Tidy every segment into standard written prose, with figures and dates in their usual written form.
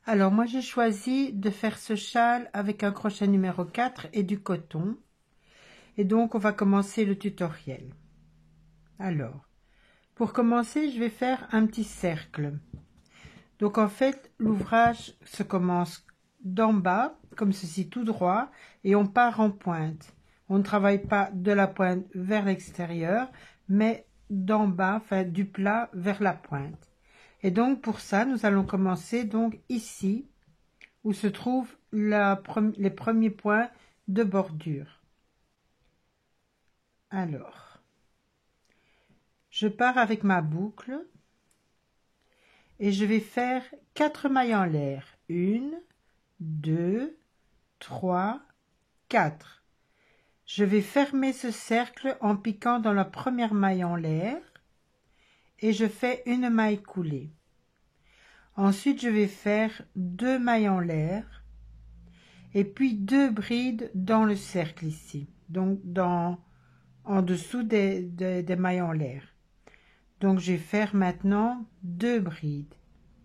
Alors moi j'ai choisi de faire ce châle avec un crochet numéro 4 et du coton. Et donc on va commencer le tutoriel. Alors, pour commencer, je vais faire un petit cercle. Donc en fait, l'ouvrage se commence d'en bas, comme ceci, tout droit, et on part en pointe. On ne travaille pas de la pointe vers l'extérieur, mais d'en bas, enfin du plat vers la pointe. Et donc pour ça, nous allons commencer donc ici, où se trouvent les premiers points de bordure. Alors, je pars avec ma boucle et je vais faire 4 mailles en l'air. 1, 2, 3, 4. Je vais fermer ce cercle en piquant dans la première maille en l'air et je fais une maille coulée. Ensuite, je vais faire 2 mailles en l'air et puis 2 brides dans le cercle ici, donc en dessous des mailles en l'air. Donc je vais faire maintenant 2 brides,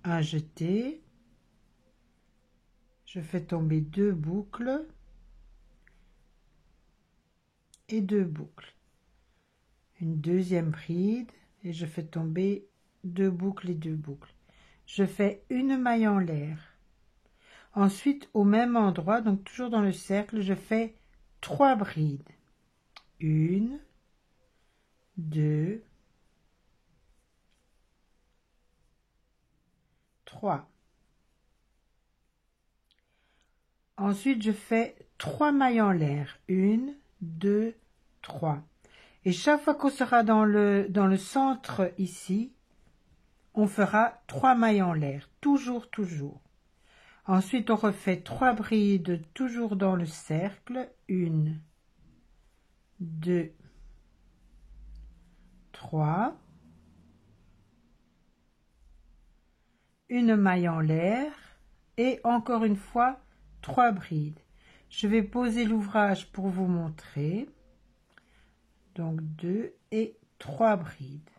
un jeté, je fais tomber 2 boucles et 2 boucles, une deuxième bride et je fais tomber 2 boucles et 2 boucles. Je fais une maille en l'air. Ensuite, au même endroit, donc toujours dans le cercle, je fais 3 brides. 1, 2, 3. Ensuite, je fais 3 mailles en l'air. 1, 2, 3. Et chaque fois qu'on sera dans le centre ici, on fera 3 mailles en l'air. Toujours, toujours. Ensuite, on refait 3 brides toujours dans le cercle. 1, 2, 3. Une maille en l'air. Et encore une fois, 3 brides. Je vais poser l'ouvrage pour vous montrer. Donc 2 et 3 brides.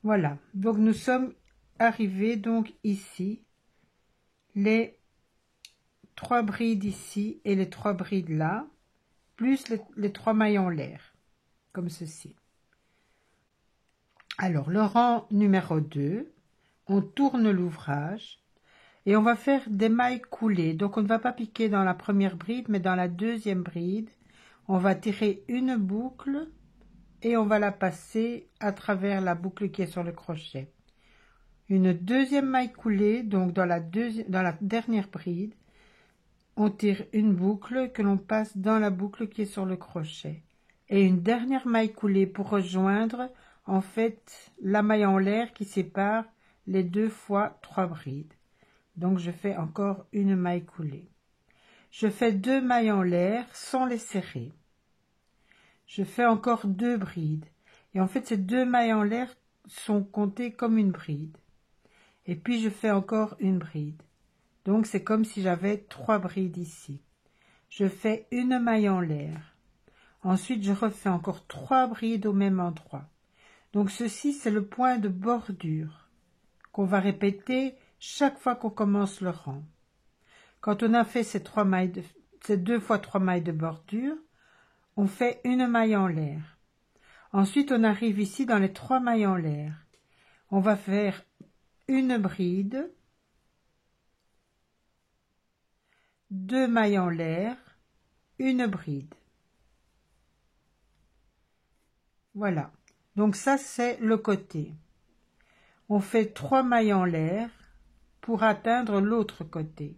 Voilà, donc nous sommes arrivés donc ici, les 3 brides ici et les 3 brides là, plus les 3 mailles en l'air, comme ceci. Alors le rang numéro 2, on tourne l'ouvrage et on va faire des mailles coulées. Donc on ne va pas piquer dans la première bride, mais dans la deuxième bride, on va tirer une boucle et on va la passer à travers la boucle qui est sur le crochet. Une deuxième maille coulée, donc dans la dernière bride, on tire une boucle que l'on passe dans la boucle qui est sur le crochet. Et une dernière maille coulée pour rejoindre en fait la maille en l'air qui sépare les 2 fois 3 brides. Donc je fais encore une maille coulée. Je fais 2 mailles en l'air sans les serrer. Je fais encore 2 brides. Et en fait, ces 2 mailles en l'air sont comptées comme une bride. Et puis, je fais encore une bride. Donc, c'est comme si j'avais 3 brides ici. Je fais une maille en l'air. Ensuite, je refais encore 3 brides au même endroit. Donc, ceci, c'est le point de bordure qu'on va répéter chaque fois qu'on commence le rang. Quand on a fait ces 2 fois 3 mailles de bordure, on fait une maille en l'air. Ensuite, on arrive ici dans les 3 mailles en l'air. On va faire une bride, 2 mailles en l'air, une bride. Voilà. Donc ça, c'est le côté. On fait 3 mailles en l'air pour atteindre l'autre côté.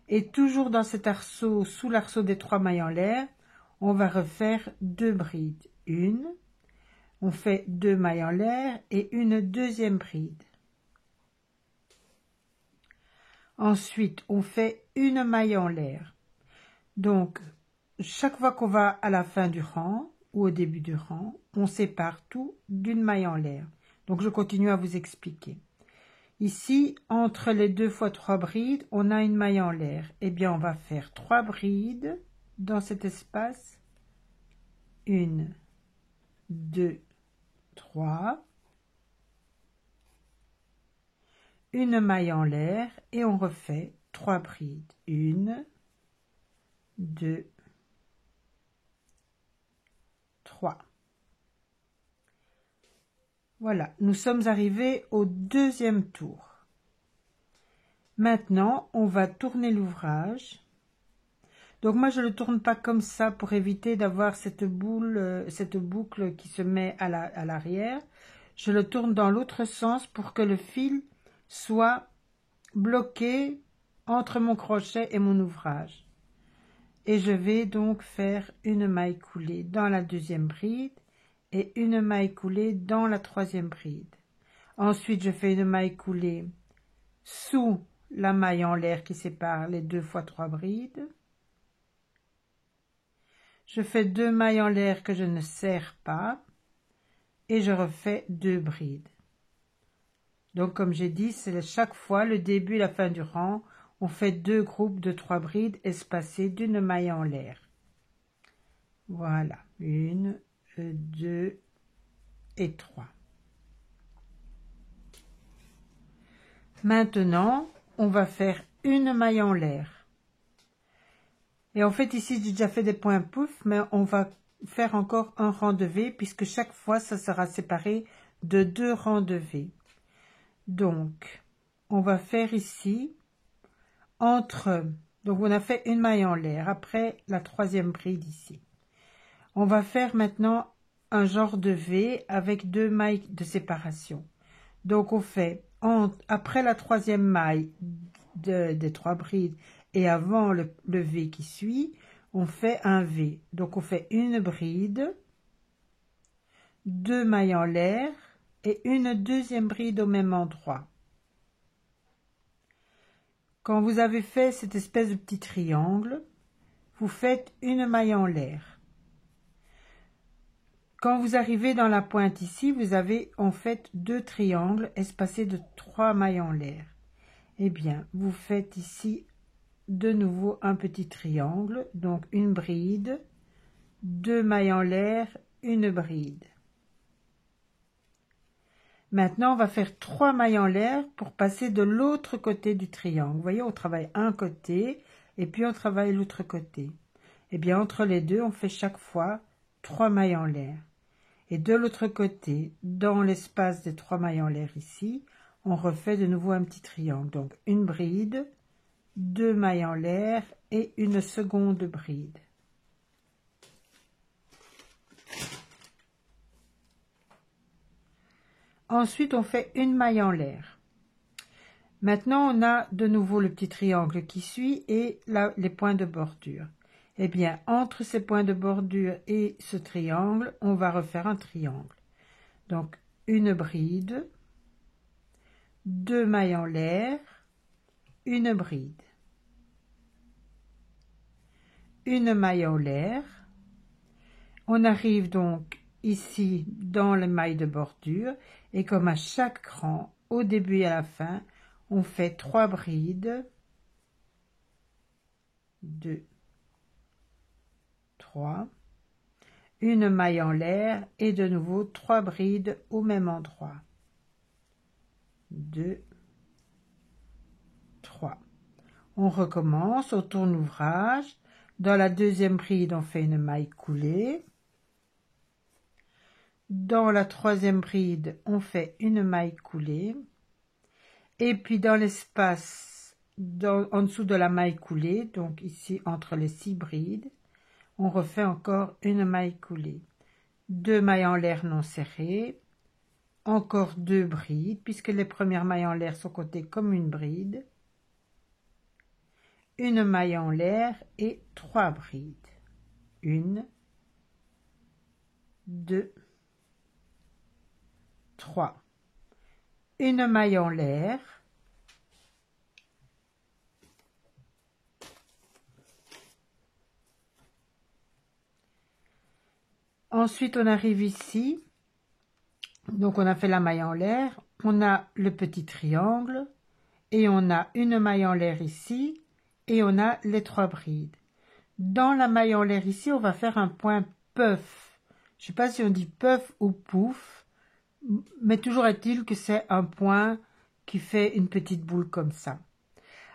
Et toujours dans cet arceau, sous l'arceau des 3 mailles en l'air, on va refaire 2 brides. Une, on fait 2 mailles en l'air et une deuxième bride. Ensuite, on fait une maille en l'air. Donc, chaque fois qu'on va à la fin du rang ou au début du rang, on sépare tout d'une maille en l'air. Donc, je continue à vous expliquer. Ici, entre les 2 fois 3 brides, on a une maille en l'air. Eh bien, on va faire 3 brides dans cet espace. 1, 2, 3. une maille en l'air et on refait 3 brides. 1, 2, 3. Voilà, nous sommes arrivés au deuxième tour. Maintenant, on va tourner l'ouvrage. Donc moi, je ne le tourne pas comme ça pour éviter d'avoir cette boucle qui se met à l'arrière. Je le tourne dans l'autre sens pour que le fil soit bloqué entre mon crochet et mon ouvrage. Et je vais donc faire une maille coulée dans la deuxième bride et une maille coulée dans la troisième bride. Ensuite, je fais une maille coulée sous la maille en l'air qui sépare les 2 fois 3 brides. Je fais 2 mailles en l'air que je ne serre pas et je refais 2 brides. Donc comme j'ai dit, c'est chaque fois le début et la fin du rang, on fait 2 groupes de 3 brides espacées d'une maille en l'air. Voilà, 1, 2 et 3. Maintenant, on va faire une maille en l'air. Et en fait, ici, j'ai déjà fait des points pouf, mais on va faire encore un rang de V, puisque chaque fois, ça sera séparé de 2 rangs de V. Donc, on va faire ici, donc on a fait une maille en l'air, après la troisième bride ici. On va faire maintenant un genre de V avec 2 mailles de séparation. Donc, on fait, après la troisième maille des 3 brides, et avant le V qui suit, on fait un V. Donc on fait une bride, 2 mailles en l'air et une deuxième bride au même endroit. Quand vous avez fait cette espèce de petit triangle, vous faites une maille en l'air. Quand vous arrivez dans la pointe ici, vous avez en fait 2 triangles espacés de 3 mailles en l'air. Eh bien, vous faites ici de nouveau un petit triangle, donc une bride, 2 mailles en l'air, une bride. Maintenant, on va faire 3 mailles en l'air pour passer de l'autre côté du triangle. Vous voyez, on travaille un côté et puis on travaille l'autre côté. Et bien, entre les deux, on fait chaque fois 3 mailles en l'air. Et de l'autre côté, dans l'espace des 3 mailles en l'air ici, on refait de nouveau un petit triangle. Donc, une bride, 2 mailles en l'air et une seconde bride. Ensuite, on fait une maille en l'air. Maintenant, on a de nouveau le petit triangle qui suit et là, les points de bordure. Eh bien, entre ces points de bordure et ce triangle, on va refaire un triangle. Donc, une bride, 2 mailles en l'air, une bride. Une maille en l'air. On arrive donc ici dans les mailles de bordure et comme à chaque rang, au début et à la fin, on fait 3 brides, 2, 3, une maille en l'air et de nouveau 3 brides au même endroit. 2, 3. On recommence, on tourne l'ouvrage. Dans la deuxième bride, on fait une maille coulée. Dans la troisième bride, on fait une maille coulée. Et puis dans l'espace en dessous de la maille coulée, donc ici entre les 6 brides, on refait encore une maille coulée. 2 mailles en l'air non serrées. Encore 2 brides, puisque les premières mailles en l'air sont comptées comme une bride. Une maille en l'air et 3 brides. 1, 2, 3. Une maille en l'air. Ensuite, on arrive ici. Donc, on a fait la maille en l'air. On a le petit triangle. Et on a une maille en l'air ici. Et on a les 3 brides. Dans la maille en l'air ici, on va faire un point puff. Je ne sais pas si on dit puff ou pouf, mais toujours est-il que c'est un point qui fait une petite boule comme ça.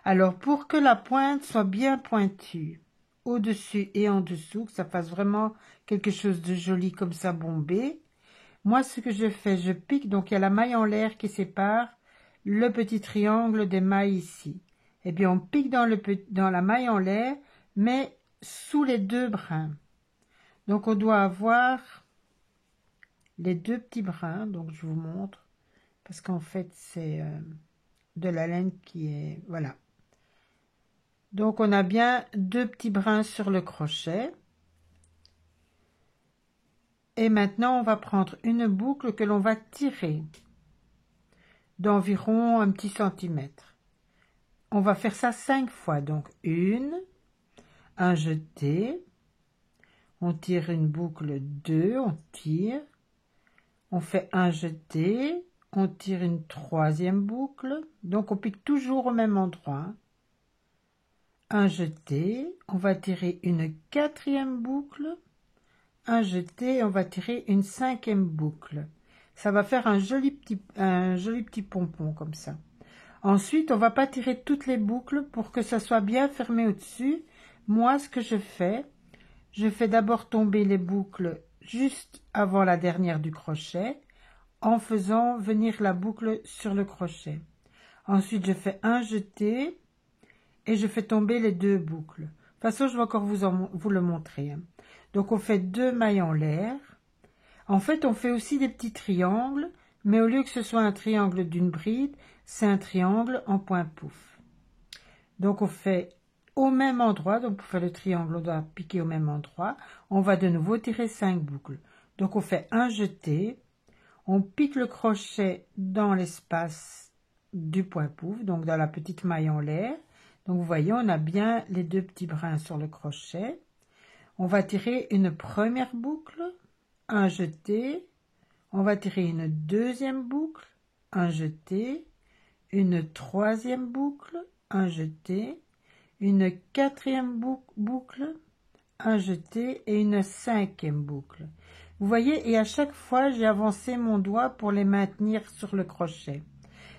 Alors, pour que la pointe soit bien pointue, au-dessus et en dessous, que ça fasse vraiment quelque chose de joli comme ça, bombé, moi, ce que je fais, je pique, donc il y a la maille en l'air qui sépare le petit triangle des mailles ici. Et bien, on pique dans la maille en l'air, mais sous les deux brins. Donc, on doit avoir les deux petits brins, donc je vous montre, parce qu'en fait, c'est de la laine qui est... Voilà. Donc, on a bien deux petits brins sur le crochet. Et maintenant, on va prendre une boucle que l'on va tirer d'environ un petit centimètre. On va faire ça 5 fois. Donc, un jeté, on tire une boucle, 2, on tire, on fait un jeté, on tire une troisième boucle, donc on pique toujours au même endroit. Un jeté, on va tirer une quatrième boucle, un jeté, on va tirer une cinquième boucle. Ça va faire un joli petit pompon comme ça. Ensuite, on va pas tirer toutes les boucles pour que ça soit bien fermé au-dessus. Moi, ce que je fais d'abord tomber les boucles juste avant la dernière du crochet en faisant venir la boucle sur le crochet. Ensuite, je fais un jeté et je fais tomber les deux boucles. De toute façon, je vais encore vous le montrer. Donc, on fait 2 mailles en l'air. En fait, on fait aussi des petits triangles, mais au lieu que ce soit un triangle d'une bride, c'est un triangle en point pouf. Donc, on fait au même endroit, donc pour faire le triangle, on doit piquer au même endroit. On va de nouveau tirer 5 boucles. Donc, on fait un jeté, on pique le crochet dans l'espace du point pouf, donc dans la petite maille en l'air. Donc, vous voyez, on a bien les deux petits brins sur le crochet. On va tirer une première boucle, un jeté, on va tirer une deuxième boucle, un jeté, une troisième boucle, un jeté, une quatrième boucle, un jeté et une cinquième boucle. Vous voyez, et à chaque fois, j'ai avancé mon doigt pour les maintenir sur le crochet.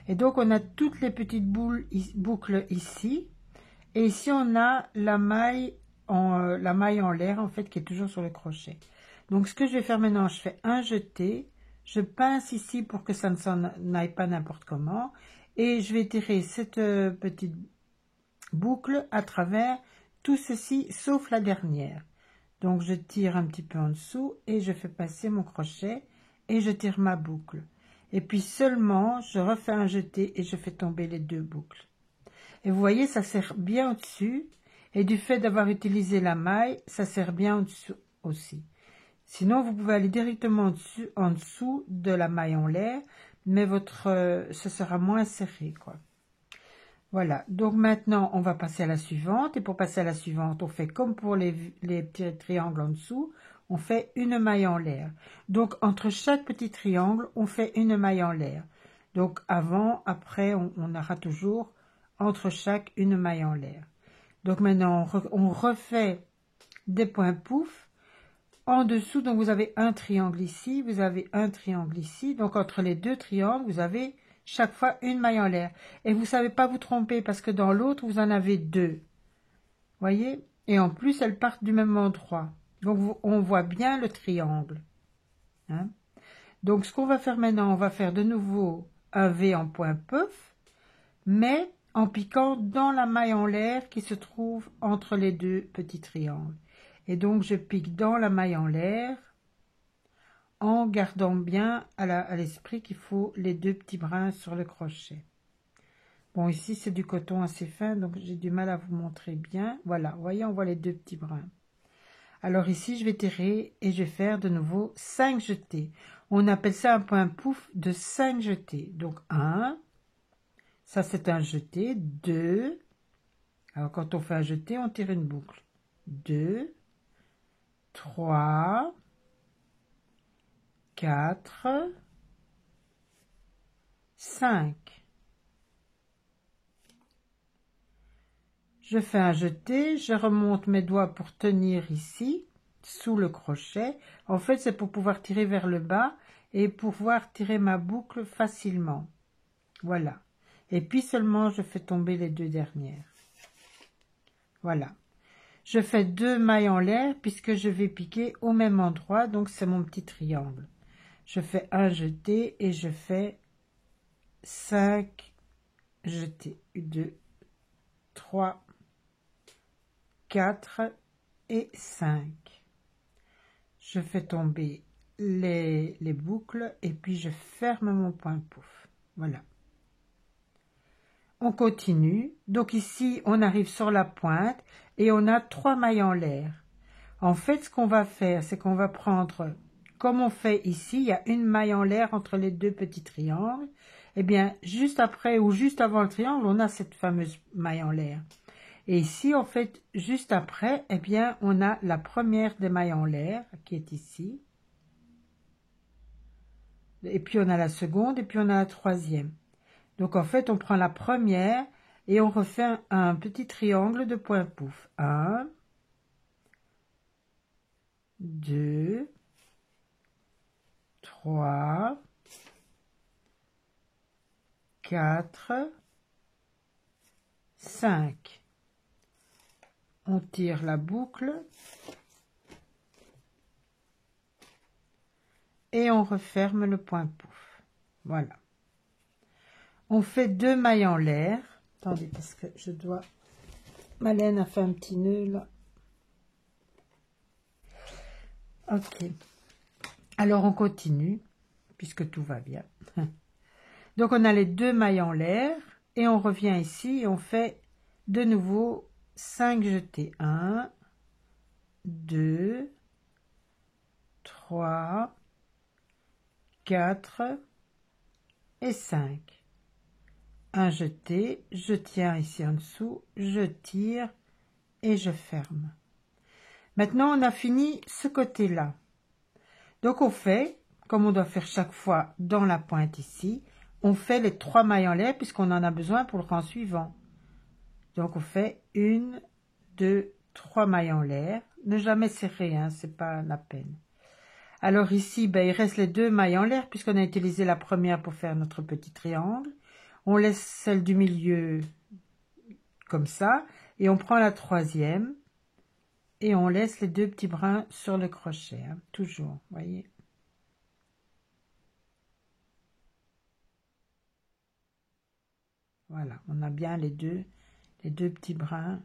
Et donc, on a toutes les petites boucles ici. Et ici, on a la maille en l'air, en fait, qui est toujours sur le crochet. Donc, ce que je vais faire maintenant, je fais un jeté. Je pince ici pour que ça ne s'en aille pas n'importe comment. Et je vais tirer cette petite boucle à travers tout ceci, sauf la dernière. Donc, je tire un petit peu en dessous et je fais passer mon crochet et je tire ma boucle. Et puis seulement, je refais un jeté et je fais tomber les deux boucles. Et vous voyez, ça serre bien au-dessus. Et du fait d'avoir utilisé la maille, ça serre bien au-dessous aussi. Sinon, vous pouvez aller directement en dessous de la maille en l'air, mais ce sera moins serré, quoi. Voilà, donc maintenant, on va passer à la suivante. Et pour passer à la suivante, on fait comme pour les petits triangles en dessous, on fait une maille en l'air. Donc, entre chaque petit triangle, on fait une maille en l'air. Donc, avant, après, on aura toujours entre chaque une maille en l'air. Donc, maintenant, on refait des points pouf. En dessous, donc, vous avez un triangle ici, vous avez un triangle ici. Donc, entre les deux triangles, vous avez chaque fois une maille en l'air. Et vous ne savez pas vous tromper parce que dans l'autre, vous en avez deux. Voyez? Et en plus, elles partent du même endroit. Donc, on voit bien le triangle. Hein? Donc, ce qu'on va faire maintenant, on va faire de nouveau un V en point puff, mais en piquant dans la maille en l'air qui se trouve entre les deux petits triangles. Et donc, je pique dans la maille en l'air en gardant bien à l'esprit qu'il faut les deux petits brins sur le crochet. Bon, ici, c'est du coton assez fin, donc j'ai du mal à vous montrer bien. Voilà, vous voyez, on voit les deux petits brins. Alors ici, je vais tirer et je vais faire de nouveau 5 jetés. On appelle ça un point pouf de 5 jetés. Donc, 1, ça c'est un jeté, 2. Alors, quand on fait un jeté, on tire une boucle. 2, 3, 4, 5. Je fais un jeté, je remonte mes doigts pour tenir ici, sous le crochet. En fait, c'est pour pouvoir tirer vers le bas et pouvoir tirer ma boucle facilement. Voilà. et puis seulement je fais tomber les 2 dernières. Voilà. Je fais 2 mailles en l'air puisque je vais piquer au même endroit, donc c'est mon petit triangle. Je fais un jeté et je fais 5 jetés. 2, 3, 4 et 5. Je fais tomber les boucles et puis je ferme mon point pouf. Voilà. On continue. Donc ici, on arrive sur la pointe et on a 3 mailles en l'air. En fait, ce qu'on va faire, c'est qu'on va prendre, comme on fait ici, il y a une maille en l'air entre les 2 petits triangles. Eh bien, juste après ou juste avant le triangle, on a cette fameuse maille en l'air. Et ici, en fait, juste après, eh bien, on a la première des mailles en l'air qui est ici. Et puis, on a la seconde et puis on a la troisième. Donc, en fait, on prend la première et on refait un petit triangle de point pouf. 1, 2, 3, 4, 5. On tire la boucle et on referme le point pouf. Voilà. On fait 2 mailles en l'air. Attendez, parce que je dois... Ma laine a fait un petit nœud là. Ok. Alors on continue, puisque tout va bien. Donc on a les 2 mailles en l'air et on revient ici et on fait de nouveau 5 jetés. 1, 2, 3, 4 et 5. Un jeté, je tiens ici en dessous, je tire et je ferme. Maintenant on a fini ce côté-là. Donc on fait, comme on doit faire chaque fois dans la pointe ici, on fait les 3 mailles en l'air puisqu'on en a besoin pour le rang suivant. Donc on fait 1, 2, 3 mailles en l'air. Ne jamais serrer, hein, c'est pas la peine. Alors ici, ben, il reste les 2 mailles en l'air puisqu'on a utilisé la première pour faire notre petit triangle. On laisse celle du milieu comme ça et on prend la troisième et on laisse les 2 petits brins sur le crochet, hein, toujours, voyez. Voilà, on a bien les deux petits brins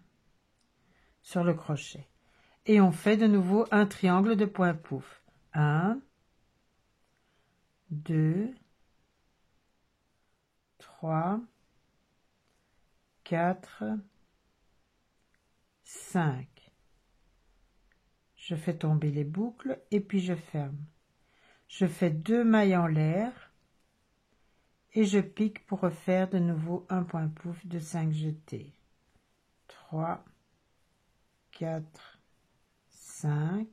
sur le crochet. Et on fait de nouveau un triangle de point pouf. 1, 2, 3, 4, 5. Je fais tomber les boucles et puis je ferme. Je fais 2 mailles en l'air et je pique pour refaire de nouveau un point pouf de 5 jetés. 3, 4, 5.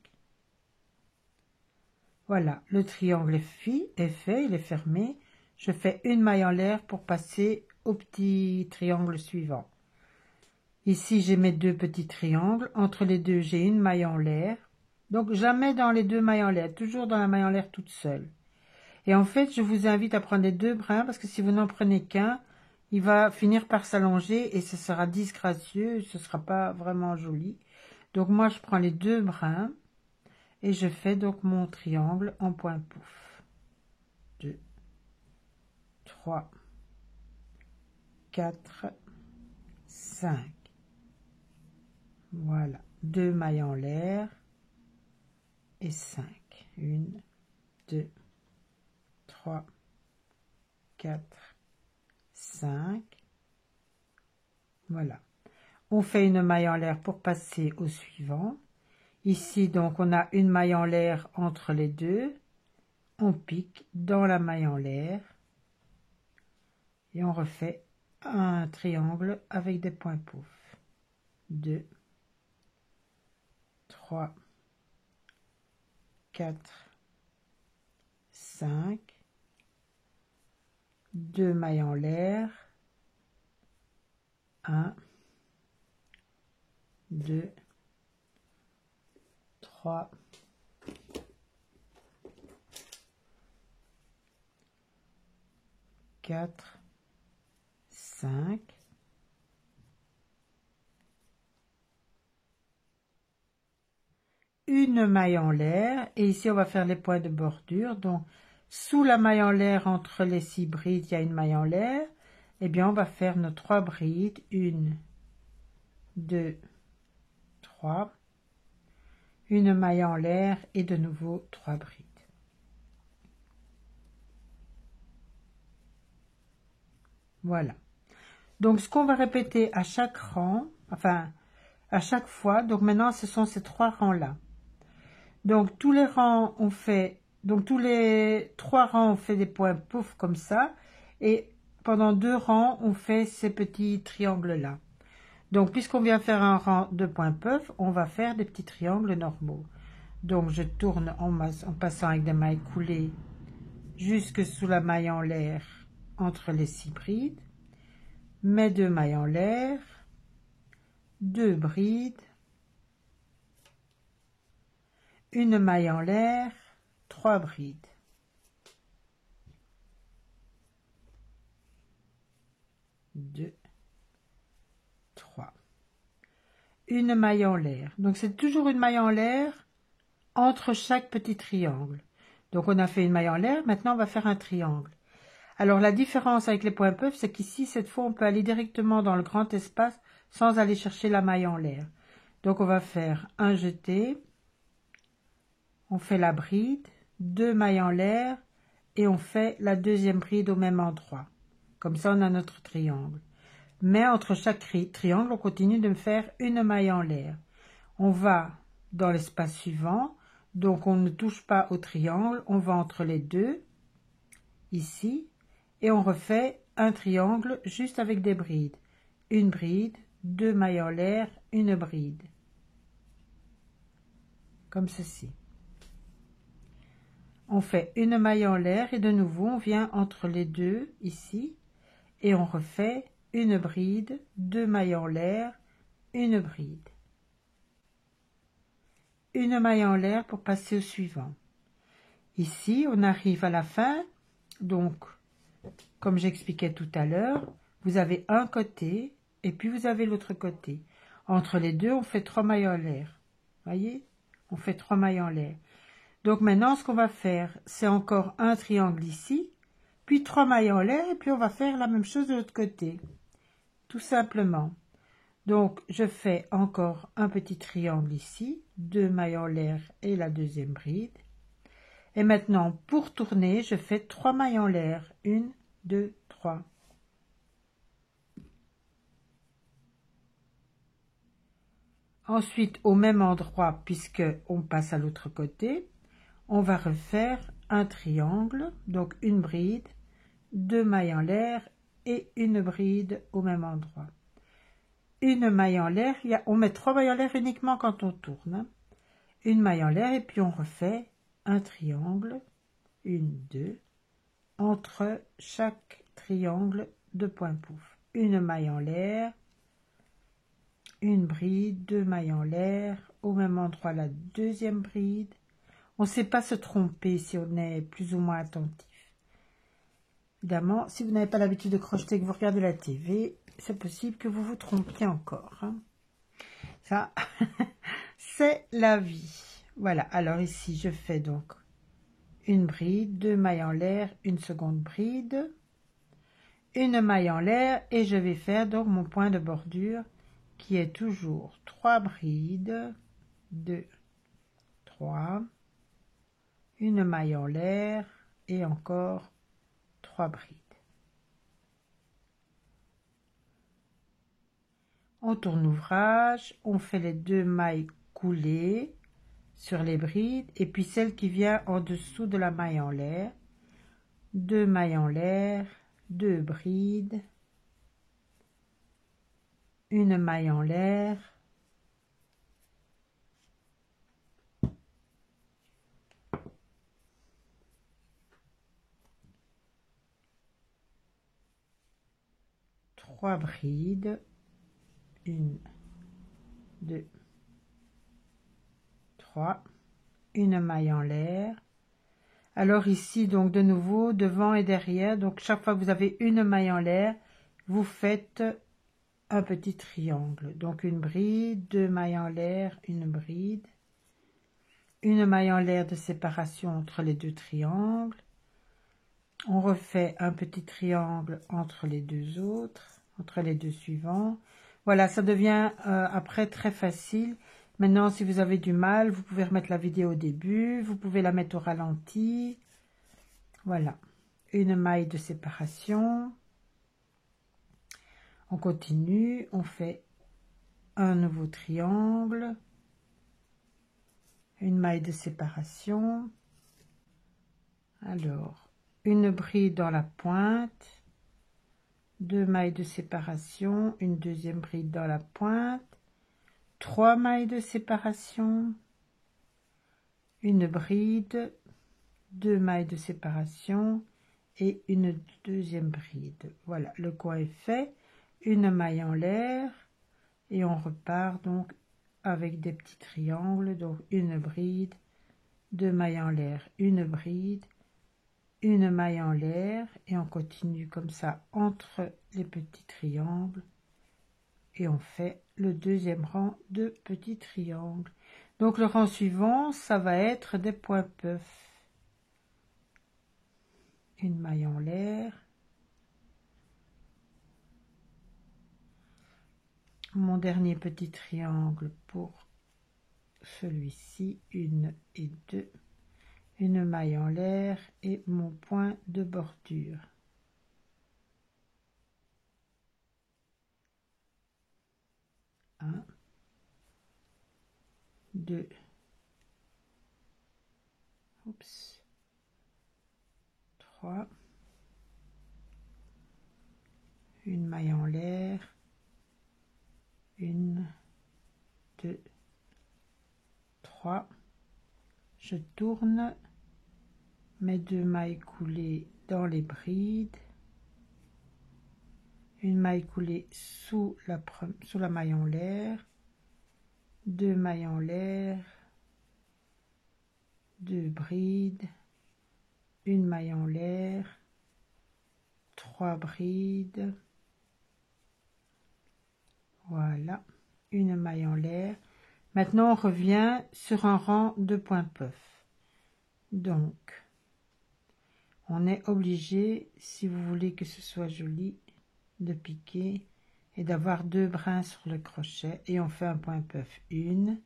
Voilà, le triangle est fait, il est fermé. Je fais une maille en l'air pour passer au petit triangle suivant. Ici, j'ai mes 2 petits triangles. Entre les deux, j'ai une maille en l'air. Donc, jamais dans les 2 mailles en l'air, toujours dans la maille en l'air toute seule. Et en fait, je vous invite à prendre les 2 brins parce que si vous n'en prenez qu'un, il va finir par s'allonger et ce sera disgracieux, ce ne sera pas vraiment joli. Donc, moi, je prends les 2 brins. Et je fais donc mon triangle en point pouf. 2, 3, 4, 5. Voilà, 2 mailles en l'air et 5. 1, 2, 3, 4, 5. Voilà. On fait une maille en l'air pour passer au suivant. Ici, donc, on a une maille en l'air entre les deux. On pique dans la maille en l'air. Et on refait un triangle avec des points pouf. 2, 3, 4, 5. 2 mailles en l'air. 1, 2, 3, 4, 5, une maille en l'air, et ici on va faire les points de bordure. Donc sous la maille en l'air, entre les 6 brides, il y a une maille en l'air. Eh bien on va faire nos 3 brides, 1, 2, 3, une maille en l'air et de nouveau 3 brides. Voilà. Donc ce qu'on va répéter à chaque rang, enfin à chaque fois, donc maintenant ce sont ces 3 rangs là. Donc tous les rangs on fait, donc tous les 3 rangs on fait des points pouf comme ça, et pendant 2 rangs on fait ces petits triangles là. Donc puisqu'on vient faire un rang de points puff, on va faire des petits triangles normaux. Donc je tourne en passant avec des mailles coulées jusque sous la maille en l'air entre les 6 brides, mes 2 mailles en l'air, 2 brides, une maille en l'air, 3 brides. Deux, 3. Une maille en l'air. Donc c'est toujours une maille en l'air entre chaque petit triangle. Donc on a fait une maille en l'air, maintenant on va faire un triangle. Alors la différence avec les points puff, c'est qu'ici, cette fois, on peut aller directement dans le grand espace sans aller chercher la maille en l'air. Donc on va faire un jeté, on fait la bride, 2 mailles en l'air et on fait la deuxième bride au même endroit. Comme ça, on a notre triangle. Mais entre chaque triangle, on continue de faire une maille en l'air. On va dans l'espace suivant, donc on ne touche pas au triangle, on va entre les deux, ici, et on refait un triangle juste avec des brides. Une bride, 2 mailles en l'air, une bride. Comme ceci. On fait une maille en l'air et de nouveau on vient entre les deux ici et on refait une bride, 2 mailles en l'air, une bride. Une maille en l'air pour passer au suivant. Ici on arrive à la fin, donc comme j'expliquais tout à l'heure, vous avez un côté et puis vous avez l'autre côté. Entre les deux on fait 3 mailles en l'air. Voyez, on fait 3 mailles en l'air. Donc maintenant, ce qu'on va faire, c'est encore un triangle ici, puis 3 mailles en l'air, et puis on va faire la même chose de l'autre côté, tout simplement. Donc, je fais encore un petit triangle ici, 2 mailles en l'air et la deuxième bride. Et maintenant, pour tourner, je fais 3 mailles en l'air, 1, 2, 3. Ensuite, au même endroit, puisque on passe à l'autre côté, on va refaire un triangle, donc une bride, 2 mailles en l'air et une bride au même endroit. Une maille en l'air, on met 3 mailles en l'air uniquement quand on tourne. Une maille en l'air et puis on refait un triangle, 1, 2, entre chaque triangle de point pouf. Une maille en l'air, une bride, 2 mailles en l'air, au même endroit la deuxième bride. On ne sait pas se tromper si on est plus ou moins attentif. Évidemment, si vous n'avez pas l'habitude de crocheter, que vous regardez la TV, c'est possible que vous vous trompiez encore. Hein. Ça, c'est la vie. Voilà, alors ici, je fais donc une bride, 2 mailles en l'air, une seconde bride, une maille en l'air, et je vais faire donc mon point de bordure qui est toujours 3 brides, 2, 3, une maille en l'air et encore 3 brides. On tourne l'ouvrage, on fait les 2 mailles coulées sur les brides et puis celle qui vient en dessous de la maille en l'air. 2 mailles en l'air, 2 brides, une maille en l'air, trois brides, 1, 2, 3, une maille en l'air. Alors ici, donc de nouveau, devant et derrière, donc chaque fois que vous avez une maille en l'air, vous faites un petit triangle. Donc une bride, 2 mailles en l'air, une bride, une maille en l'air de séparation entre les deux triangles. On refait un petit triangle entre les deux autres, entre les deux suivants. Voilà, ça devient après très facile. Maintenant, si vous avez du mal, vous pouvez remettre la vidéo au début, vous pouvez la mettre au ralenti. Voilà, une maille de séparation. On continue, on fait un nouveau triangle, une maille de séparation. Alors, une bride dans la pointe, 2 mailles de séparation, une deuxième bride dans la pointe, 3 mailles de séparation, une bride, 2 mailles de séparation et une deuxième bride. Voilà, le coin est fait, une maille en l'air et on repart donc avec des petits triangles, donc une bride, 2 mailles en l'air, une bride, une maille en l'air et on continue comme ça entre les petits triangles et on fait le deuxième rang de petits triangles. Donc le rang suivant, ça va être des points puffs. Une maille en l'air, mon dernier petit triangle pour celui-ci, 1 et 2, une maille en l'air et mon point de bordure. 1, 2, oups, 3, une maille en l'air, 1, 2, 3, je tourne mes 2 mailles coulées dans les brides, une maille coulée sous la maille en l'air, 2 mailles en l'air, 2 brides, une maille en l'air, 3 brides, voilà, une maille en l'air. Maintenant on revient sur un rang de points puffs. Donc on est obligé, si vous voulez que ce soit joli, de piquer et d'avoir 2 brins sur le crochet et on fait un point puff. 1,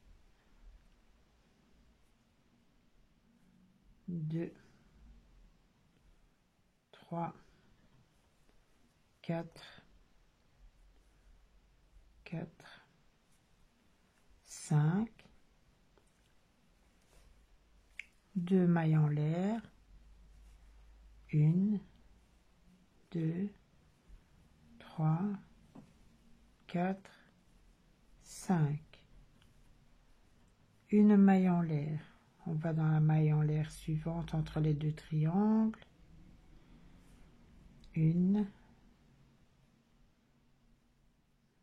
2, 3, 4, 4, 5, 2 mailles en l'air, 1, 2, 3, 4, 5, une maille en l'air. On va dans la maille en l'air suivante entre les deux triangles. 1,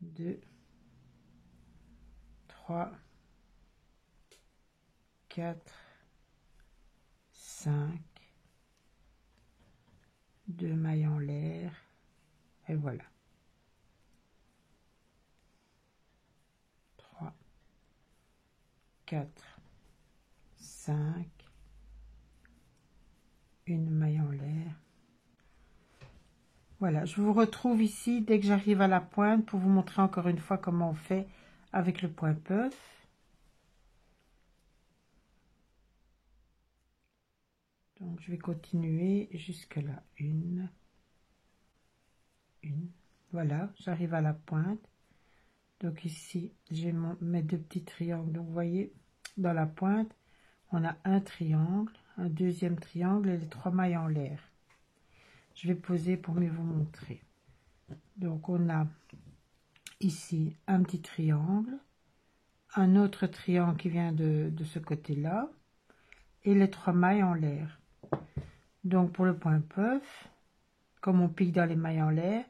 2, 3, 4, 5, 2 mailles en l'air, et voilà. 3, 4, 5, une maille en l'air. Voilà, je vous retrouve ici dès que j'arrive à la pointe pour vous montrer encore une fois comment on fait avec le point puff. Donc je vais continuer jusque là. Une. Voilà, j'arrive à la pointe. Donc ici, j'ai mes 2 petits triangles. Donc vous voyez, dans la pointe, on a un triangle, un deuxième triangle et les 3 mailles en l'air. Je vais poser pour mieux vous montrer. Donc on a ici un petit triangle, un autre triangle qui vient de ce côté-là et les 3 mailles en l'air. Donc pour le point puff, comme on pique dans les mailles en l'air,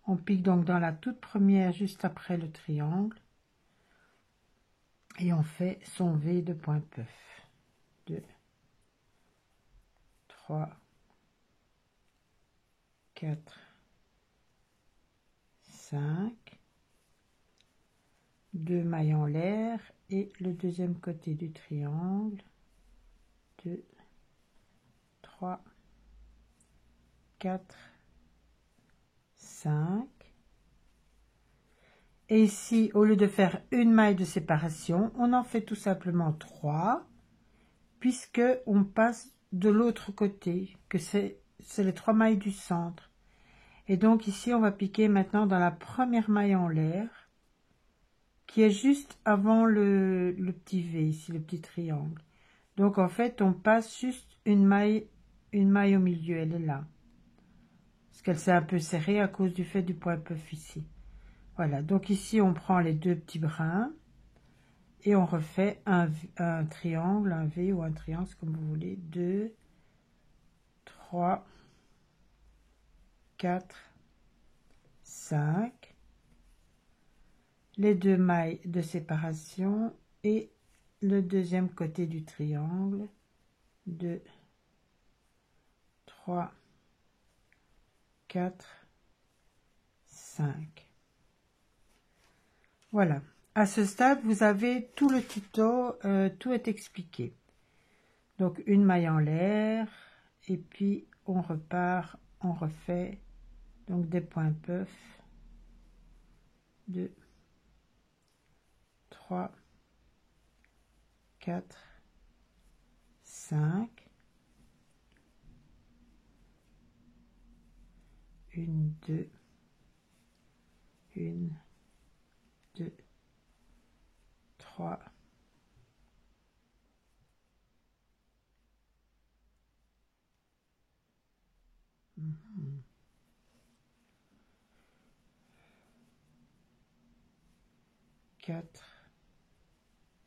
on pique donc dans la toute première juste après le triangle et on fait son V de point puff. 2, 3, 4, 5, 2 mailles en l'air et le deuxième côté du triangle, 2, 3, 4, 5. Et ici, au lieu de faire une maille de séparation, on en fait tout simplement 3, puisque on passe de l'autre côté, que c'est les 3 mailles du centre. Et donc ici, on va piquer maintenant dans la première maille en l'air, qui est juste avant le petit V, ici, le petit triangle. Donc en fait, on passe juste une maille au milieu, elle est là. Parce qu'elle s'est un peu serrée à cause du fait du point puff ici. Voilà, donc ici, on prend les deux petits brins et on refait un triangle, un V ou un triangle, comme vous voulez. 2, 3, 4, 5. Les deux mailles de séparation et le deuxième côté du triangle. 2, 3, 4, 5. Voilà. À ce stade, vous avez tout le tuto, tout est expliqué. Donc, une maille en l'air, et puis on repart, on refait donc des points puff. 2, 3, 4, 5. Une, deux, 2, 3, 4,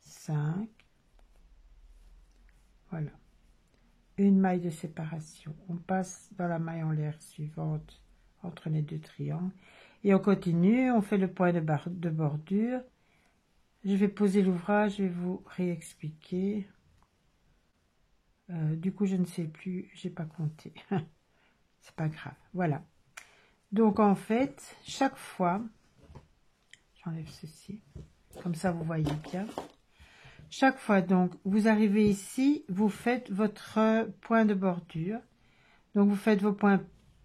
5. Voilà. Une maille de séparation. On passe dans la maille en l'air suivante entre les deux triangles. Et on continue, on fait le point de bordure. Je vais poser l'ouvrage, je vais vous réexpliquer. Du coup, je ne sais plus, j'ai pas compté. C'est pas grave, voilà. Donc, en fait, chaque fois, j'enlève ceci, comme ça vous voyez bien. Chaque fois, donc, vous arrivez ici, vous faites votre point de bordure. Donc, vous faites vos points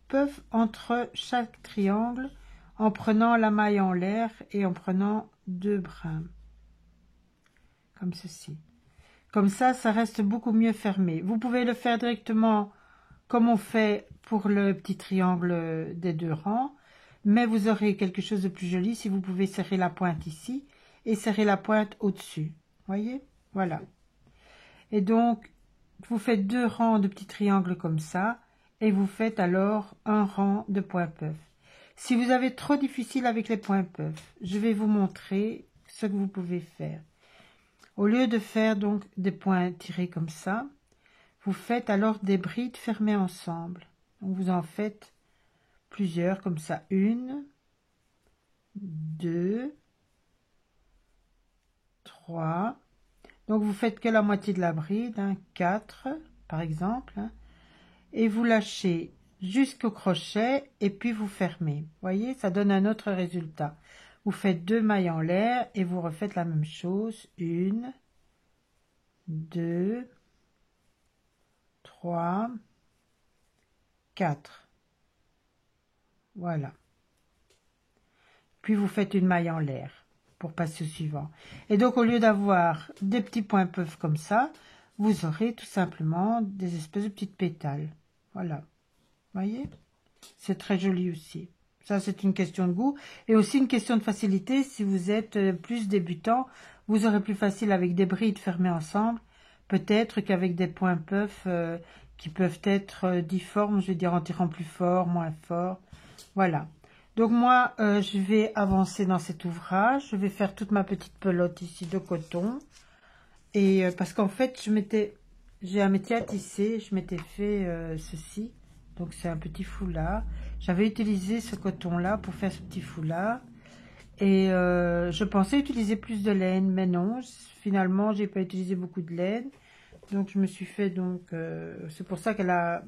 puff entre chaque triangle en prenant la maille en l'air et en prenant deux brins. Comme ceci. Comme ça reste beaucoup mieux fermé. Vous pouvez le faire directement comme on fait pour le petit triangle des deux rangs, mais vous aurez quelque chose de plus joli si vous pouvez serrer la pointe ici et serrer la pointe au-dessus. Voyez? Voilà. Et donc, vous faites deux rangs de petits triangles comme ça, et vous faites alors un rang de points puff. Si vous avez trop difficile avec les points puff, je vais vous montrer ce que vous pouvez faire. Au lieu de faire donc des points tirés comme ça, vous faites alors des brides fermées ensemble. Donc vous en faites plusieurs comme ça. 1, 2, 3. Donc vous faites que la moitié de la bride, 4 par exemple. Et vous lâchez jusqu'au crochet et puis vous fermez. Vous voyez, ça donne un autre résultat. Vous faites 2 mailles en l'air et vous refaites la même chose. 1, 2, 3, 4. Voilà. Puis vous faites une maille en l'air pour passer au suivant. Et donc au lieu d'avoir des petits points puff comme ça, vous aurez tout simplement des espèces de petites pétales. Voilà. Voyez? C'est très joli aussi. Ça, c'est une question de goût et aussi une question de facilité. Si vous êtes plus débutant, vous aurez plus facile avec des brides fermées ensemble, peut-être qu'avec des points puff qui peuvent être difformes, je veux dire en tirant plus fort, moins fort. Voilà. Donc moi, je vais avancer dans cet ouvrage. Je vais faire toute ma petite pelote ici de coton. Et parce qu'en fait, j'ai un métier à tisser. Je m'étais fait ceci. Donc c'est un petit foulard. J'avais utilisé ce coton-là pour faire ce petit foulard. Et je pensais utiliser plus de laine, mais non. Finalement, j'ai pas utilisé beaucoup de laine. Donc je me suis fait donc... c'est pour ça qu'elle a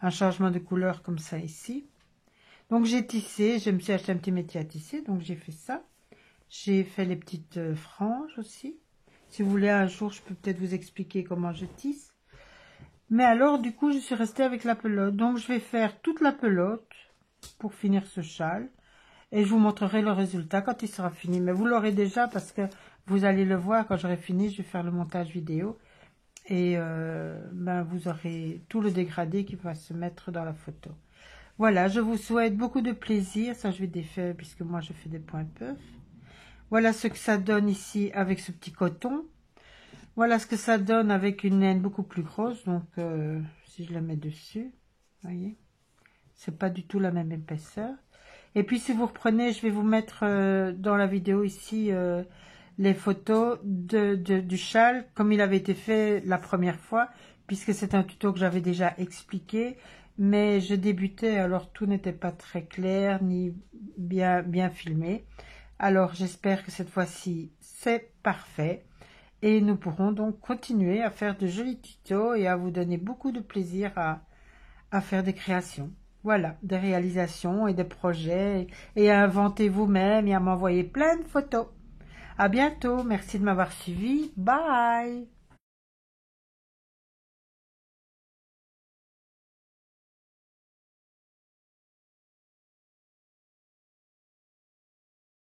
un changement de couleur comme ça ici. Donc j'ai tissé, je me suis acheté un petit métier à tisser, donc j'ai fait ça. J'ai fait les petites franges aussi. Si vous voulez, un jour, je peux peut-être vous expliquer comment je tisse. Mais alors, du coup, je suis restée avec la pelote. Donc, je vais faire toute la pelote pour finir ce châle. Et je vous montrerai le résultat quand il sera fini. Mais vous l'aurez déjà parce que vous allez le voir quand j'aurai fini. Je vais faire le montage vidéo. Et ben, vous aurez tout le dégradé qui va se mettre dans la photo. Voilà, je vous souhaite beaucoup de plaisir. Ça, je vais défaire puisque moi, je fais des points puffs. Voilà ce que ça donne ici avec ce petit coton. Voilà ce que ça donne avec une laine beaucoup plus grosse. Donc, si je la mets dessus, voyez, c'est pas du tout la même épaisseur. Et puis, si vous reprenez, je vais vous mettre dans la vidéo ici les photos du châle, comme il avait été fait la première fois, puisque c'est un tuto que j'avais déjà expliqué. Mais je débutais, alors tout n'était pas très clair, ni bien filmé. Alors, j'espère que cette fois-ci, c'est parfait. Et nous pourrons donc continuer à faire de jolis tutos et à vous donner beaucoup de plaisir à faire des créations. Voilà, des réalisations et des projets et à inventer vous-même et à m'envoyer plein de photos. À bientôt, merci de m'avoir suivi. Bye!